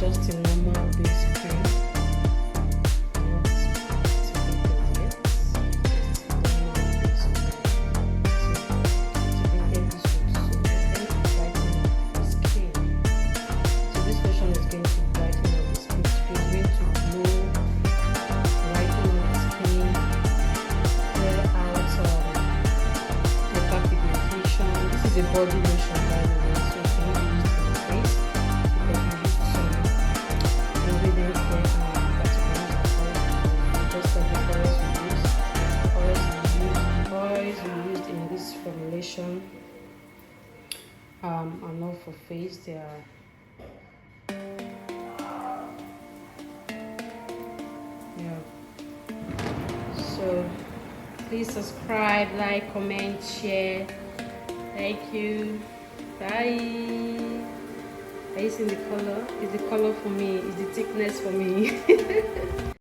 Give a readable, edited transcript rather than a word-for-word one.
just a normal base cream. A body lotion, by the way, so it can be used on the face because we used some ingredients there that we use, just like the oils we used in this formulation are not for face. They are so please subscribe, like, comment, share. Thank you. Bye. Are you seeing the color? Is the color for me? Is the thickness for me?